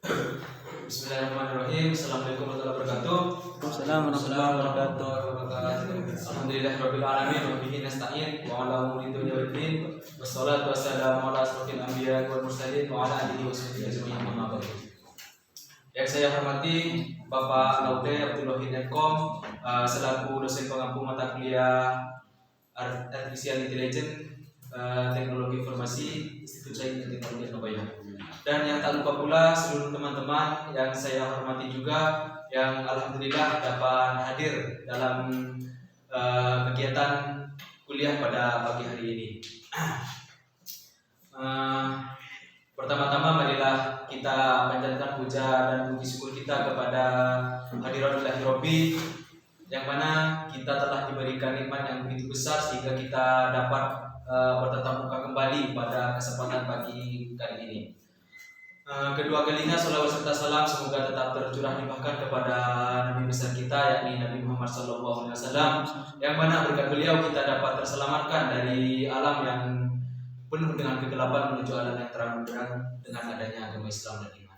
Bismillahirrahmanirrahim. Assalamualaikum warahmatullahi wabarakatuh. Assalamualaikum warahmatullahi wabarakatuh. Alhamdulillahirabbil alamin wa bihi nasta'in wa ala umuri dunya waddin. Wassalatu wassalamu ala asrofil anbiya wal mursalin wa ala alihi wa sahbihi ajma'in. Amma ba'du. Yang saya hormati Bapak Laude Abdul Wahid Enkom selaku dosen pengampu mata kuliah Artificial Intelligence Teknologi Informasi Institut Sains dan Teknologi Surabaya. Dan yang tak lupa pula seluruh teman-teman yang saya hormati juga yang alhamdulillah dapat hadir dalam kegiatan kuliah pada pagi hari ini. Pertama-tama marilah kita panjatkan puja dan puji syukur kita kepada Hadirat Ilahi Robbi, yang mana kita telah diberikan nikmat yang begitu besar sehingga kita dapat bertatap muka kembali pada kesempatan pagi kali ini. Kedua kalinya salawat serta salam semoga tetap tercurah limpahkan kepada Nabi besar kita, yakni Nabi Muhammad SAW, yang mana berkat beliau kita dapat terselamatkan dari alam yang penuh dengan kegelapan menuju alam yang terang benderang dengan adanya agama Islam dan iman.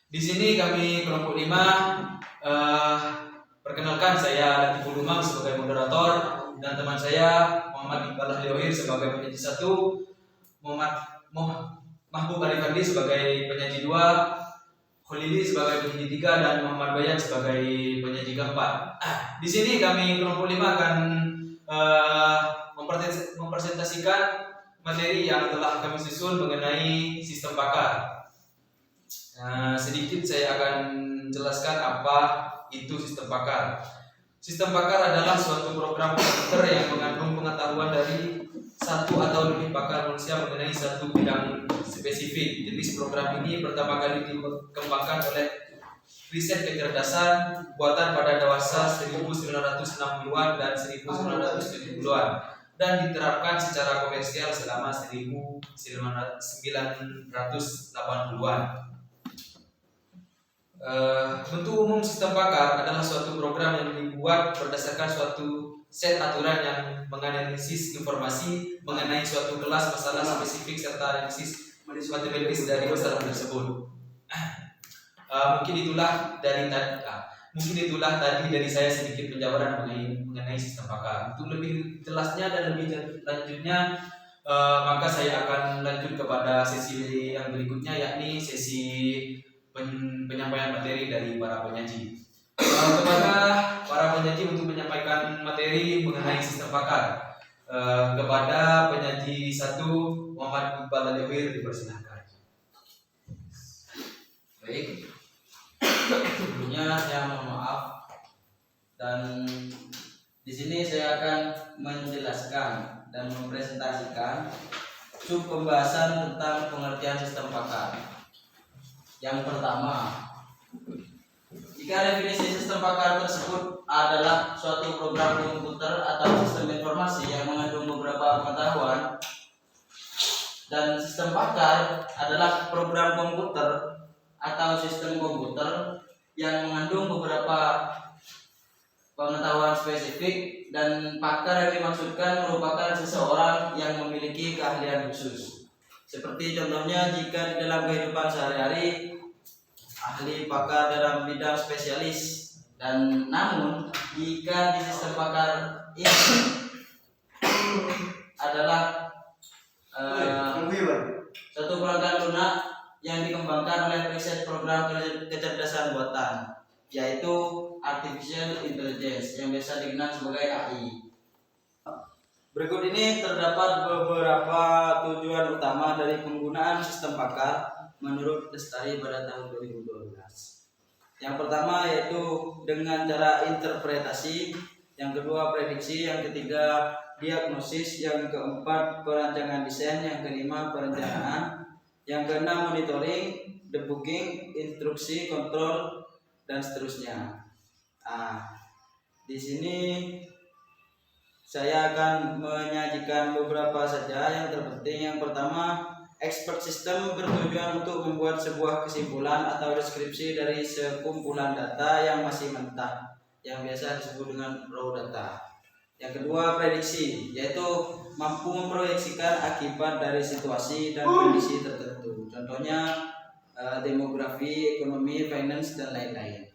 Di sini kami kelompok 5 perkenalkan, saya Latiful Umam sebagai moderator dan teman saya Muhammad Iqbal Ahliohir sebagai penyaji 1, Mahbub Arifandi sebagai penyaji 2, Kholili sebagai penyaji 3, dan Muhammad Bayan sebagai penyaji 4. Di sini kami kelompok 5 akan mempresentasikan materi yang telah kami susun mengenai sistem pakar. Sedikit saya akan jelaskan apa itu sistem pakar. Sistem pakar adalah suatu program komputer yang mengandung pengetahuan dari satu atau lebih pakar manusia mengenai satu bidang spesifik. Jenis program ini pertama kali dikembangkan oleh riset kecerdasan buatan pada dewasa 1960-an dan 1970-an dan diterapkan secara komersial selama 1980-an. Bentuk umum sistem pakar adalah suatu program yang dibuat berdasarkan suatu set aturan yang menganalisis informasi mengenai suatu kelas masalah spesifik serta analisis matematis dari masalah tersebut. Mungkin itulah tadi dari saya sedikit penjabaran mengenai sistem pakar. Untuk lebih jelasnya dan lebih lanjutnya, maka saya akan lanjut kepada sesi yang berikutnya, yakni sesi penyampaian materi dari para penyaji. Kepada para penyaji untuk menyampaikan materi mengenai sistem pakar, kepada penyaji 1 Muhammad Iqbal Ahliohir dipersilahkan. Baik, sebelumnya saya mohon maaf, dan di sini saya akan menjelaskan dan mempresentasikan sub pembahasan tentang pengertian sistem pakar. Yang pertama, jika definisi sistem pakar tersebut adalah suatu program komputer atau sistem informasi yang mengandung beberapa pengetahuan, dan sistem pakar adalah program komputer atau sistem komputer yang mengandung beberapa pengetahuan spesifik, dan pakar yang dimaksudkan merupakan seseorang yang memiliki keahlian khusus. Seperti contohnya jika di dalam kehidupan sehari-hari, ahli pakar dalam bidang spesialis. Dan namun jika di sistem pakar ini adalah satu perangkat lunak yang dikembangkan oleh riset program kecerdasan buatan, yaitu Artificial Intelligence yang biasa dikenal sebagai AI. Berikut ini terdapat beberapa tujuan utama dari penggunaan sistem pakar menurut Lestari pada tahun 2012. Yang pertama yaitu dengan cara interpretasi, yang kedua prediksi, yang ketiga diagnosis, yang keempat perancangan desain, yang kelima perencanaan, yang keenam monitoring, debugging, instruksi, kontrol, dan seterusnya. Di sini saya akan menyajikan beberapa saja yang terpenting. Yang pertama, expert system bertujuan untuk membuat sebuah kesimpulan atau deskripsi dari sekumpulan data yang masih mentah, yang biasa disebut dengan raw data. Yang kedua, prediksi, yaitu mampu memproyeksikan akibat dari situasi dan kondisi tertentu. Contohnya demografi, ekonomi, finance, dan lain-lain.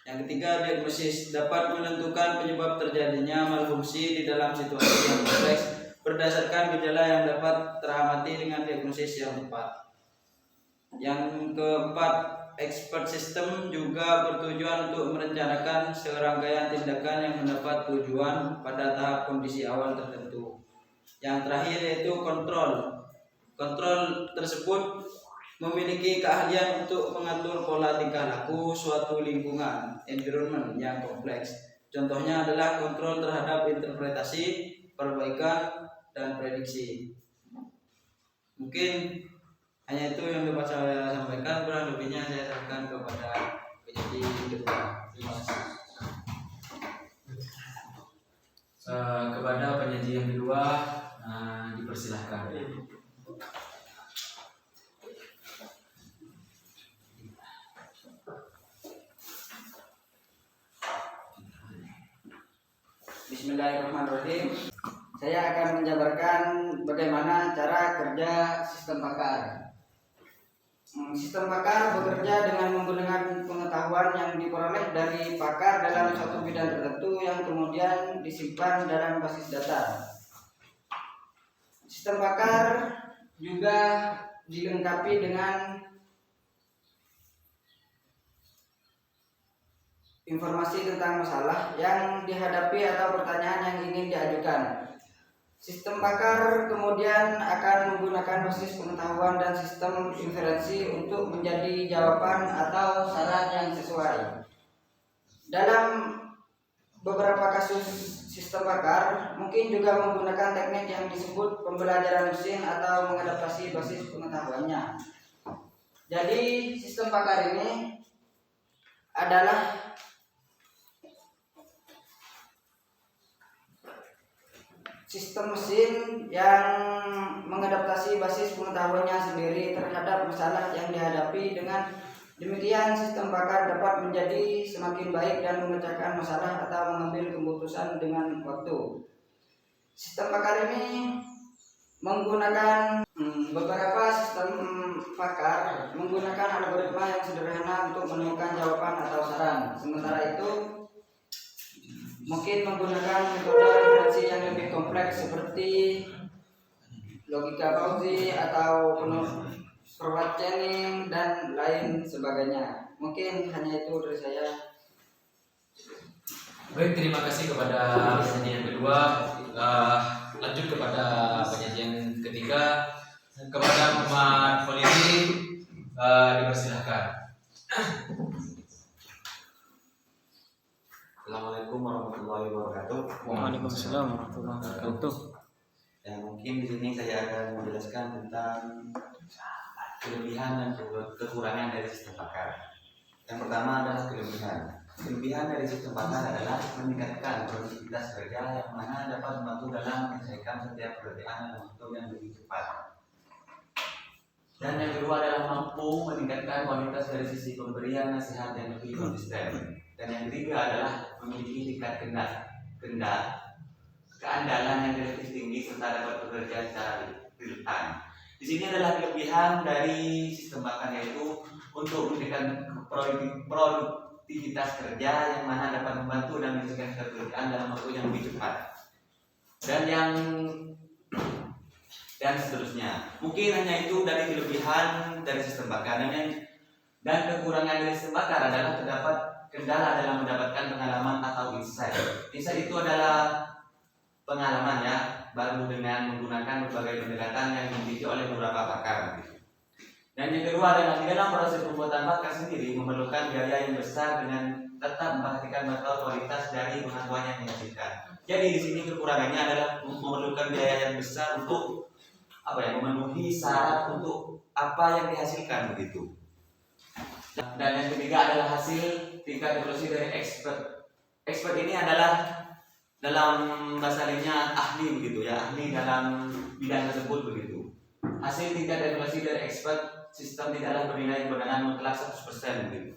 Yang ketiga, diagnosis dapat menentukan penyebab terjadinya malfungsi di dalam situasi yang kompleks berdasarkan gejala yang dapat teramati dengan diagnosis yang tepat. Yang keempat, expert system juga bertujuan untuk merencanakan serangkaian tindakan yang mendapat tujuan pada tahap kondisi awal tertentu. Yang terakhir yaitu kontrol. Kontrol tersebut memiliki keahlian untuk mengatur pola tingkah laku suatu lingkungan environment yang kompleks. Contohnya adalah kontrol terhadap interpretasi, perbaikan, dan prediksi. Mungkin hanya itu yang dapat saya sampaikan, kurang lebihnya saya serahkan kepada penyaji kedua. Terima kasih. Kepada penyaji yang kedua, dipersilahkan. Bismillahirrahmanirrahim. Saya akan menjabarkan bagaimana cara kerja sistem pakar. Sistem pakar bekerja dengan menggunakan pengetahuan yang diperoleh dari pakar dalam suatu bidang tertentu yang kemudian disimpan dalam basis data. Sistem pakar juga dilengkapi dengan informasi tentang masalah yang dihadapi atau pertanyaan yang ingin diajukan. Sistem pakar kemudian akan menggunakan basis pengetahuan dan sistem inferensi untuk menjadi jawaban atau saran yang sesuai. Dalam beberapa kasus sistem pakar mungkin juga menggunakan teknik yang disebut pembelajaran mesin atau mengadaptasi basis pengetahuannya. Jadi sistem pakar ini adalah sistem mesin yang mengadaptasi basis pengetahuannya sendiri terhadap masalah yang dihadapi. Dengan demikian, sistem pakar dapat menjadi semakin baik dan memecahkan masalah atau mengambil keputusan dengan waktu. Sistem pakar ini menggunakan beberapa sistem pakar menggunakan algoritma yang sederhana untuk menemukan jawaban atau saran. Sementara itu, mungkin menggunakan metode inferensi yang lebih kompleks seperti logika Fauzi atau forward chaining dan lain sebagainya. Mungkin hanya itu dari saya. Baik, terima kasih kepada penyaji yang kedua. Lanjut kepada penyaji yang ketiga, kepada Muhammad Khalidi, dipersilahkan. Assalamualaikum warahmatullahi wabarakatuh. Waalaikumsalam warahmatullahi wabarakatuh. Ya, mungkin di sini saya akan menjelaskan tentang kelebihan dan kekurangan dari sistem pakar. Yang pertama adalah kelebihan. Kelebihan dari sistem pakar adalah meningkatkan produktivitas kerja yang mana dapat membantu dalam menyelesaikan setiap pekerjaan dalam waktu yang lebih cepat. Dan yang kedua adalah mampu meningkatkan kualitas dari sisi pemberian nasihat yang lebih konsisten. Dan yang ketiga adalah memiliki tingkat keandalan yang relatif tinggi serta dapat bekerja secara real time. Di sini adalah kelebihan dari sistem pakar, yaitu untuk memberikan produktivitas kerja yang mana dapat membantu dan menyelesaikan pekerjaan dalam waktu yang lebih cepat. Dan seterusnya. Mungkin hanya itu dari kelebihan dari sistem pakar. Dan kekurangan dari sistem pakar adalah terdapat kendala dalam mendapatkan pengalaman atau insight. Insight itu adalah pengalaman ya, baru dengan menggunakan berbagai pendekatan yang dimiliki oleh beberapa pakar. Dan yang kedua adalah di dalam proses pembuatan pakar sendiri memerlukan biaya yang besar dengan tetap memperhatikan bakal kualitas dari pengetahuan yang dihasilkan. Jadi di sini kekurangannya adalah memerlukan biaya yang besar untuk memenuhi syarat untuk apa yang dihasilkan begitu. Dan yang ketiga adalah hasil tingkat evaluasi dari expert. Expert ini adalah dalam bahasa lainnya ahli begitu ya, ahli dalam bidang tersebut begitu. Hasil tingkat evaluasi dari expert sistem tidaklah bernilai kebenaran mutlak 100% begitu.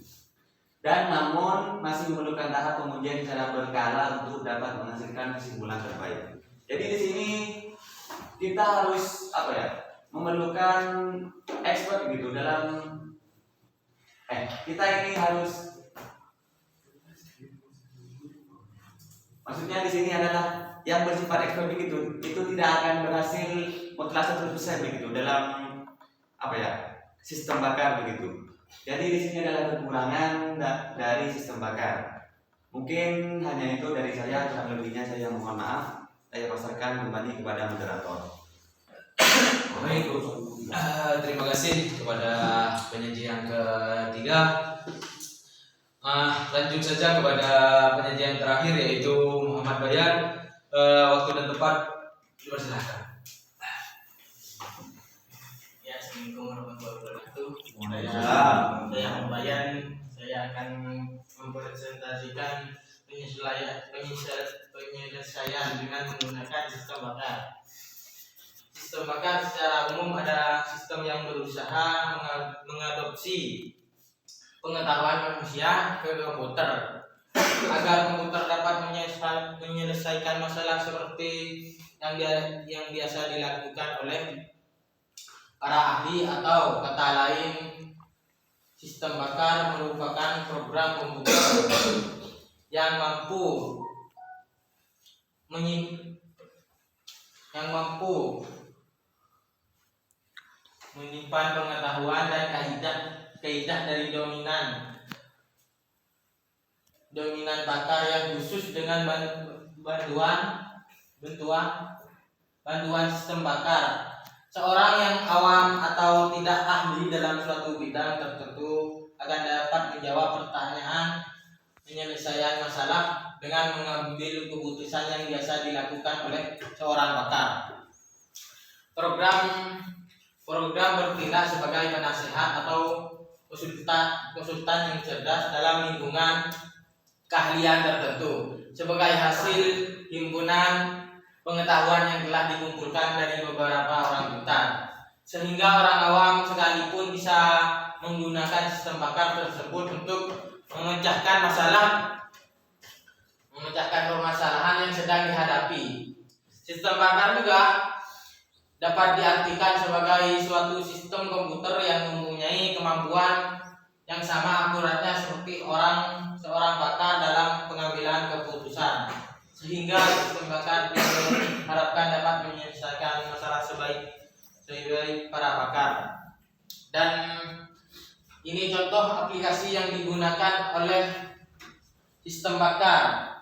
Dan namun masih memerlukan tahap pengujian secara berkala untuk dapat menghasilkan kesimpulan terbaik. Jadi di sini kita harus memerlukan expert gitu dalam kita ini harus, maksudnya di sini adalah yang bersifat eksotik itu tidak akan berhasil mutlak 100% begitu dalam apa ya, sistem bakar begitu. Jadi di sini adalah kekurangan dari sistem bakar. Mungkin hanya itu dari saya, kurang lebihnya saya mohon maaf. Saya pasarkan kembali kepada moderator. Baik, terima kasih kepada penyaji yang ketiga. Lanjut saja kepada penyaji yang terakhir, yaitu Muhammad Bayan. Waktu dan tempat dipersilakan. Ya, Assalamualaikum warahmatullahi wabarakatuh. Waalaikumsalam. Saya Bayan. Saya akan mempresentasikan penyelesaian dengan menggunakan sistem bakar. Sistem bakar secara umum adalah sistem yang berusaha mengadopsi pengetahuan manusia ke komputer agar komputer dapat menyelesaikan masalah seperti yang biasa dilakukan oleh para ahli, atau kata lain, sistem bakar merupakan program komputer yang mampu menyimpan pengetahuan dan kaidah dari dominan bakar yang khusus dengan bantuan sistem bakar. Seorang yang awam atau tidak ahli dalam suatu bidang tertentu akan dapat menjawab pertanyaan penyelesaian masalah dengan mengambil keputusan yang biasa dilakukan oleh seorang bakar. Program bertindak sebagai penasehat atau konsultan yang cerdas dalam lingkungan keahlian tertentu sebagai hasil himpunan pengetahuan yang telah dikumpulkan dari beberapa orang hutan, sehingga orang awam sekalipun bisa menggunakan sistem bakar tersebut untuk memecahkan permasalahan yang sedang dihadapi. Sistem bakar juga dapat diartikan sebagai suatu sistem komputer yang mempunyai kemampuan yang sama akuratnya seperti seorang bakar dalam pengambilan keputusan, sehingga sistem bakar diharapkan dapat menyelesaikan masalah sebaik para bakar. Dan ini contoh aplikasi yang digunakan oleh sistem bakar.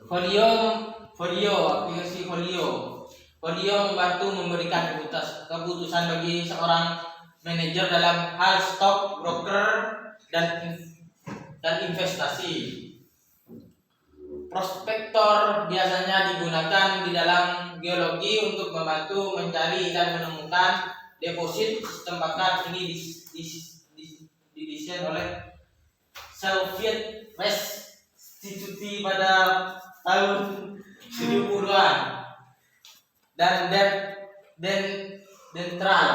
Aplikasi Folio membantu memberikan keputusan bagi seorang manajer dalam hal stok, broker, dan investasi. Prospektor biasanya digunakan di dalam geologi untuk membantu mencari dan menemukan deposit. Sistem bakar ini didesain oleh Soviet West Institute pada tahun 70-an dan Dentral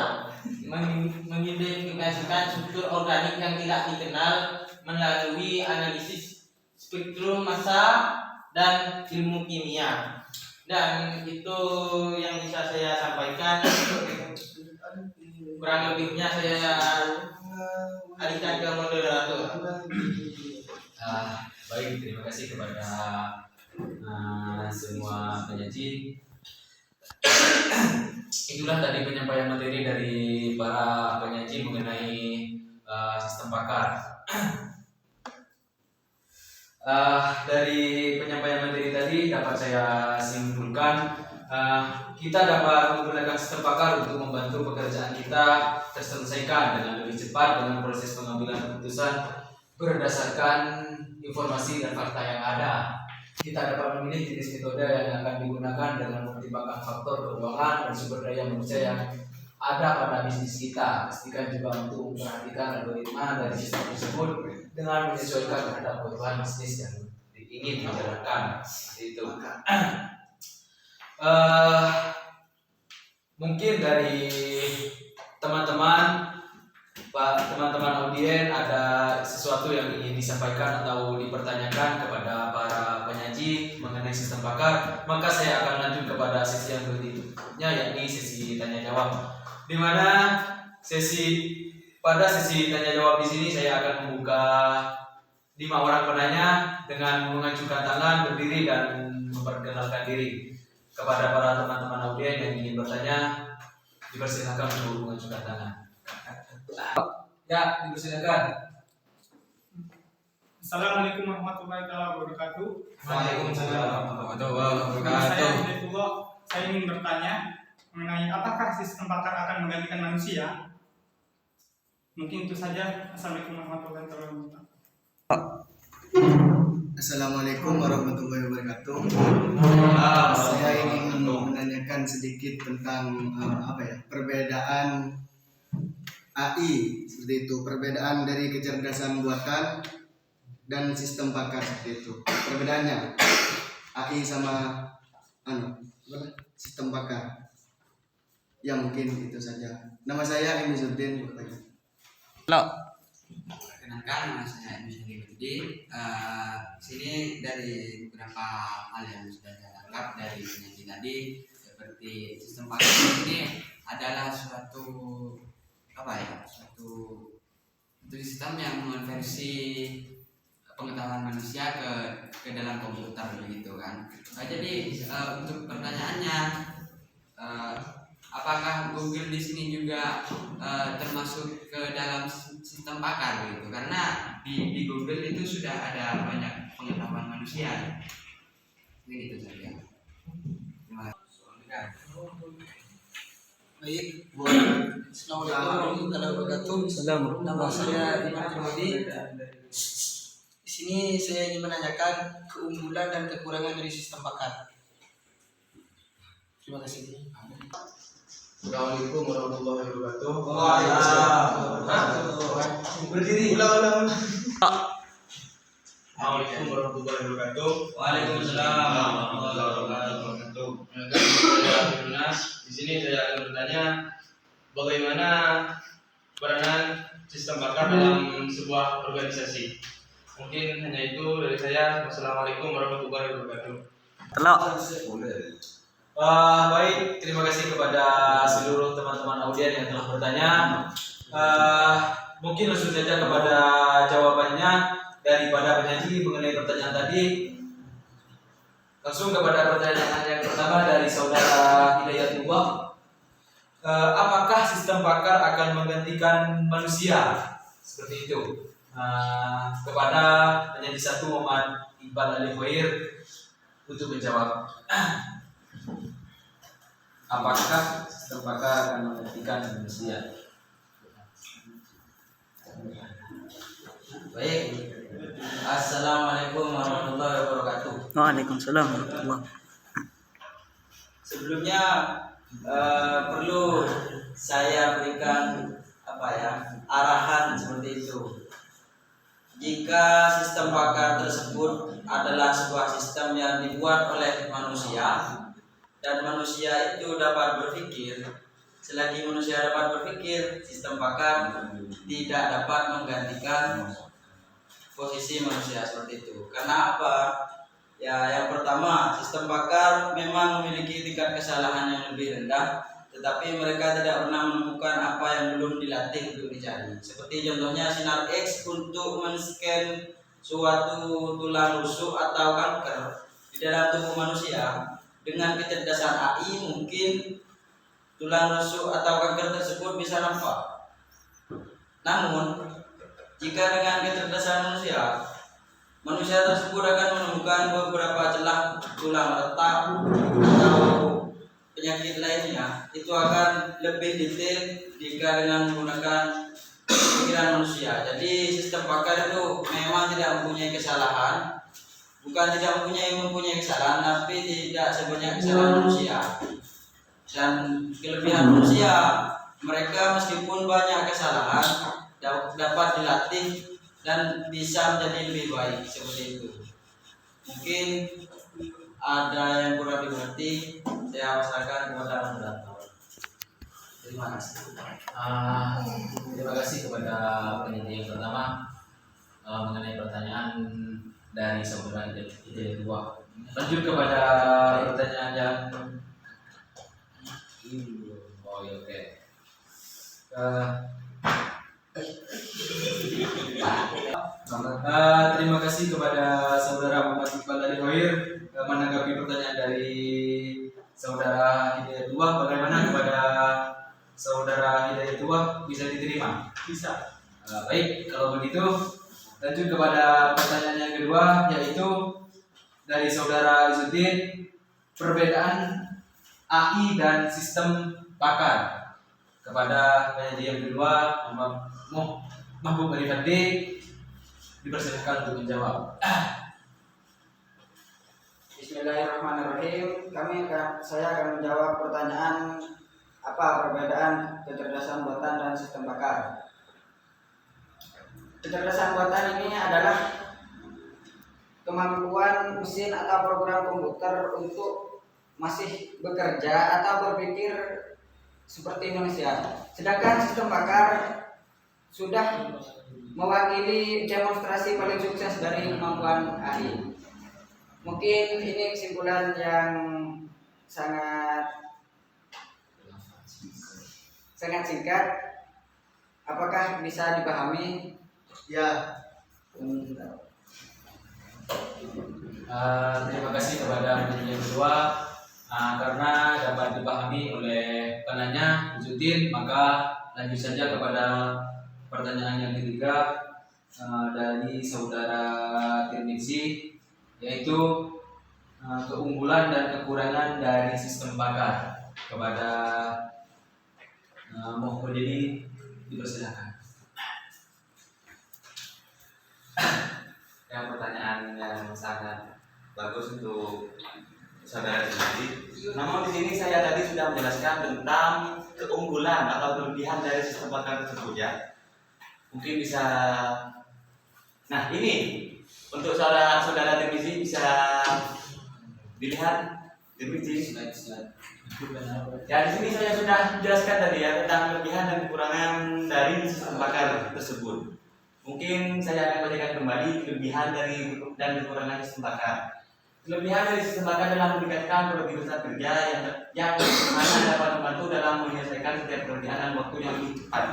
mengidentifikasikan struktur organik yang tidak dikenal melalui analisis spektrum massa dan ilmu kimia. Dan itu yang bisa saya sampaikan. Kurang lebihnya saya alihkan ke moderator. Baik, terima kasih kepada semua penyaji. Itulah tadi penyampaian materi dari para penyaji mengenai sistem bakar. Dari penyampaian materi tadi dapat saya simpulkan, kita dapat menggunakan sistem bakar untuk membantu pekerjaan kita terselesaikan dengan lebih cepat dengan proses pengambilan keputusan berdasarkan informasi dan fakta yang ada. Kita dapat memilih jenis metode yang akan digunakan dengan mempertimbangkan faktor keuangan dan sumber daya manusia yang ada pada bisnis kita. Pastikan juga untuk memperhatikan algoritma dari sistem tersebut dengan menyesuaikan terhadap kebutuhan bisnis yang ingin dijalankan. Seperti itu. Mungkin dari teman-teman audien ada sesuatu yang ingin disampaikan atau dipertanyakan kepada para penyaji mengenai sistem bakar, maka saya akan lanjut kepada sesi yang berikutnya, yakni sesi tanya jawab, di mana sesi pada sesi tanya jawab di sini saya akan membuka 5 orang penanya dengan mengajukan tangan, berdiri dan memperkenalkan diri. Kepada para teman-teman audien yang ingin bertanya, dipersilakan untuk mengajukan tangan. Ya, dipersilakan. Assalamualaikum warahmatullahi wabarakatuh. Waalaikumsalam warahmatullahi Nama saya wabarakatuh. Hidayatullah. Saya ingin bertanya mengenai apakah sistem pakar akan menggantikan manusia? Mungkin itu saja. Assalamualaikum warahmatullahi wabarakatuh. Assalamualaikum warahmatullahi wabarakatuh. Saya ingin menanyakan sedikit tentang perbedaan AI seperti itu, perbedaan dari kecerdasan buatan dan sistem pakar seperti itu. Perbedaannya AI sama sistem pakar. Ya mungkin itu saja. Nama saya Emi Zurdin. Perkenalkan, nama saya Emi Zurdin. Sini dari beberapa hal yang sudah saya tangkap dari penyaji tadi, seperti sistem pakar ini adalah suatu sistem yang mengonversi pengetahuan manusia ke dalam komputer begitu kan. Jadi untuk pertanyaannya, apakah Google di sini juga termasuk ke dalam sistem pakar begitu? Karena di Google itu sudah ada banyak pengetahuan manusia. Ini itu saja. Terima kasih. Baik, Assalamualaikum warahmatullahi wabarakatuh. Nama saya Iman Primadi. Di sini saya ingin menanyakan keunggulan dan kekurangan dari sistem pakar. Terima kasih. Assalamualaikum warahmatullahi wabarakatuh. Berdiri. Assalamualaikum warahmatullahi wabarakatuh. Waalaikumsalam warahmatullahi wabarakatuh. Di sini saya akan bertanya bagaimana peranan sistem pakar dalam sebuah organisasi. Mungkin hanya itu dari saya. Wassalamualaikum warahmatullahi wabarakatuh. Baik, terima kasih kepada seluruh teman-teman audien yang telah bertanya. Mungkin langsung saja kepada jawabannya daripada penyaji mengenai pertanyaan tadi. Langsung kepada pertanyaan yang pertama dari saudara Hidayatullah. Apakah sistem pakar akan menggantikan manusia? Seperti itu. Kepada penyaji satu Muhammad Iqbal Ali Khair untuk menjawab. Apakah sistem pakar akan menggantikan manusia? Baik. Assalamualaikum warahmatullahi wabarakatuh. Waalaikumsalam warahmatullahi. Sebelumnya perlu saya berikan arahan seperti itu. Jika sistem pakar tersebut adalah sebuah sistem yang dibuat oleh manusia dan manusia itu dapat berpikir, selagi manusia dapat berpikir, sistem pakar tidak dapat menggantikan posisi manusia seperti itu. Karena apa? Ya, yang pertama, sistem pakar memang memiliki tingkat kesalahan yang lebih rendah, tetapi mereka tidak pernah menemukan apa yang belum dilatih untuk dicari. Seperti contohnya sinar X untuk men-scan suatu tulang rusuk atau kanker di dalam tubuh manusia. Dengan kecerdasan AI mungkin tulang rusuk atau kanker tersebut bisa nampak. Namun, jika dengan kecerdasan manusia tersebut akan menemukan beberapa celah tulang retak atau penyakit lainnya, itu akan lebih detail jika dengan menggunakan pikiran manusia. Jadi sistem pakar itu memang tidak mempunyai kesalahan, bukan tidak mempunyai kesalahan, tapi tidak sebanyak kesalahan manusia. Dan kelebihan manusia, mereka meskipun banyak kesalahan dapat dilatih dan bisa menjadi lebih baik seperti itu. Mungkin ada yang kurang dimengerti, saya pasrahkan kepada moderator. Terima kasih. Terima kasih kepada penyaji yang pertama mengenai pertanyaan dari saudara Hidayatullah. Lanjut kepada pertanyaan yang oke. Terima kasih kepada saudara Muhammad Iqbal dari Hoir menanggapi pertanyaan dari saudara Hidayatullah. Bagaimana kepada saudara Hidayatullah, bisa diterima? Bisa. Baik, kalau begitu lanjut kepada pertanyaan yang kedua, yaitu dari saudara Izzuddin, perbedaan AI dan sistem bakar. Kepada penyaji yang kedua, Mahbub Arifandi, dipersilakan untuk menjawab. Bismillahirrahmanirrahim. Saya akan menjawab pertanyaan apa perbedaan kecerdasan buatan dan sistem bakar. Kecerdasan buatan ini adalah kemampuan mesin atau program komputer untuk masih bekerja atau berpikir seperti manusia. Sedangkan sistem bakar sudah mewakili demonstrasi paling sukses dari kemampuan AI. Mungkin ini kesimpulan yang sangat singkat. Apakah bisa dipahami? Ya. Terima kasih kepada penanya yang kedua. Karena dapat dipahami oleh penanya Izzuddin, maka lanjut saja kepada pertanyaan yang ketiga dari saudara Tirmizi, yaitu keunggulan dan kekurangan dari sistem bakar. Kepada Muhyiddin, dipersilakan. Ya, pertanyaan yang sangat bagus untuk saudara Tirmizi. Namun di sini saya tadi sudah menjelaskan tentang keunggulan atau kelebihan dari sistem bakar tersebut ya. Mungkin bisa. Nah, ini untuk saudara Tirmizi bisa dilihat Tirmizi. Ya, di sini saya sudah menjelaskan tadi ya tentang kelebihan dan kekurangan dari sistem bakar tersebut. Mungkin saya akan bacakan kembali kelebihan dan kekurangan sistem bakar. Kelebihan dari sistem bakar adalah meningkatkan produktivitas kerja yang mana dapat membantu dalam menyelesaikan setiap pekerjaan dalam waktu yang lebih cepat.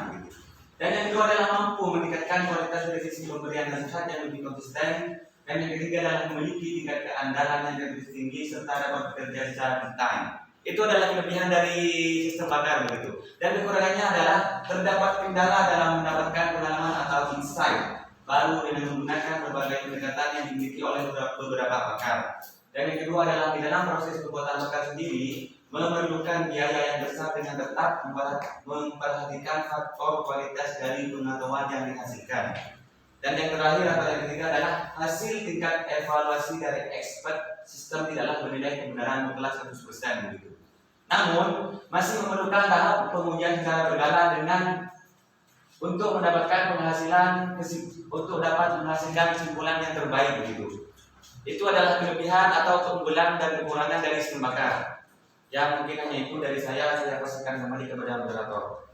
Dan yang kedua adalah mampu meningkatkan kualitas dari sisi pemberian nasihat yang lebih konsisten. Dan yang ketiga adalah memiliki tingkat keandalan yang lebih tinggi serta dapat bekerja secara bertahan. Itu adalah kelebihan dari sistem bakar begitu. Dan kekurangannya adalah terdapat kendala dalam mendapatkan pengalaman atau insight baru dengan menggunakan berbagai pendekatan yang dimiliki oleh beberapa pakar. Dan yang kedua adalah di dalam proses pembuatan bakar sendiri memerlukan biaya yang besar dengan tetap memperhatikan faktor kualitas dari pengetahuan yang dihasilkan. Dan yang terakhir atau yang ketiga adalah hasil tingkat evaluasi dari expert sistem tidaklah bernilai kebenaran mutlak 100% begitu. Namun masih memerlukan tahap pengujian secara berkala dengan untuk mendapatkan untuk dapat menghasilkan kesimpulan yang terbaik begitu. Itu adalah kelebihan atau keunggulan dan kekurangan dari sistem bakar. Ya, mungkin hanya itu dari saya persilakan kembali kepada moderator.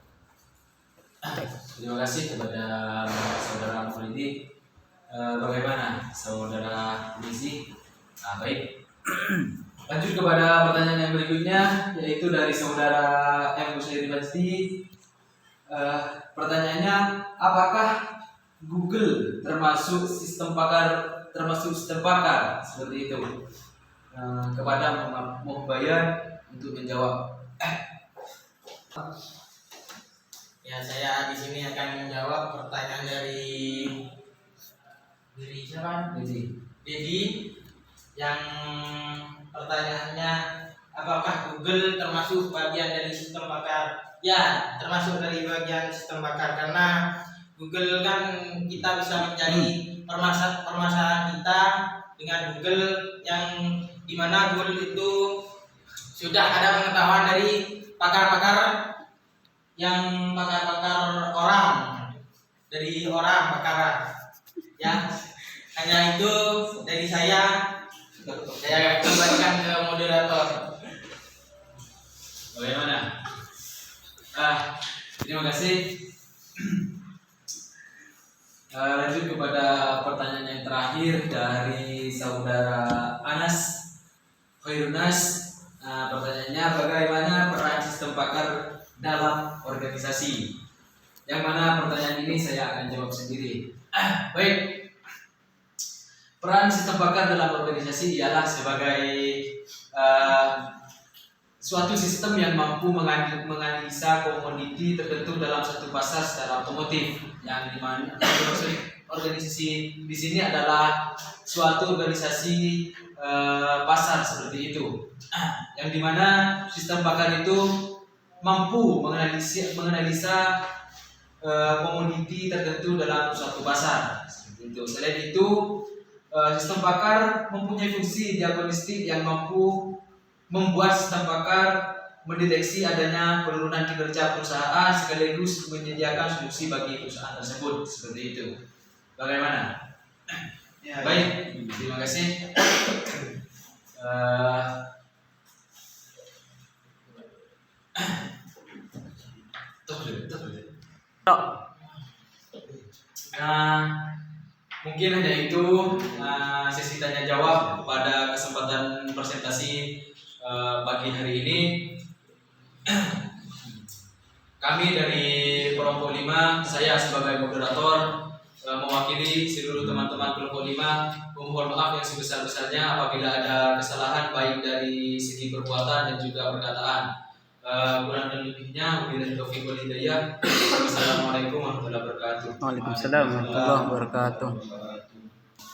Terima kasih kepada saudara Muhyiddin. Bagaimana saudara Tirmizi? Baik. Lanjut kepada pertanyaan yang berikutnya, yaitu dari saudara M. Busairi Basti. Pertanyaannya, apakah Google termasuk sistem bakar seperti itu? Kepada Muhbayan untuk menjawab. Ya, saya di sini akan menjawab pertanyaan dari siapa? Dedi, yang pertanyaannya, apakah Google termasuk bagian dari sistem bakar? Ya, termasuk dari bagian sistem bakar, karena Google kan kita bisa mencari permasalahan kita dengan Google, yang dimana Google itu sudah ada pengetahuan dari pakar-pakar orang, dari orang pakar ya. Hanya itu dari saya kembalikan ke moderator. Bagaimana? Terima kasih. Lanjut kepada pertanyaan yang terakhir dari saudara Anas Khairunas. Pertanyaannya, bagaimana peran sistem bakar dalam organisasi? Yang mana pertanyaan ini saya akan jawab sendiri. Baik. Peran sistem bakar dalam organisasi ialah sebagai suatu sistem yang mampu menganalisa komoditi tertentu dalam satu pasar secara otomotif. Yang dimana organisasi di sini adalah suatu organisasi pasar seperti itu. Yang dimana sistem bakar itu mampu menganalisa komoditi tertentu dalam suatu pasar. Seperti itu. Selain itu, sistem bakar mempunyai fungsi diagnostik yang mampu membuat sistem bakar mendeteksi adanya penurunan kinerja perusahaan sekaligus menyediakan solusi bagi perusahaan tersebut. Seperti itu. Bagaimana? Ya, Baik, terima kasih. Mungkin hanya itu sesi tanya jawab pada kesempatan presentasi pagi hari ini. Kami dari kelompok 5, saya sebagai moderator mewakili seluruh teman-teman kelompok 5 memohon maaf yang sebesar-besarnya apabila ada kesalahan baik dari segi perbuatan dan juga perkataan. Kurang dan lebihnya wabillahi taufiq wal hidayah. Wassalamualaikum warahmatullahi wabarakatuh. Waalaikumsalam warahmatullahi wabarakatuh.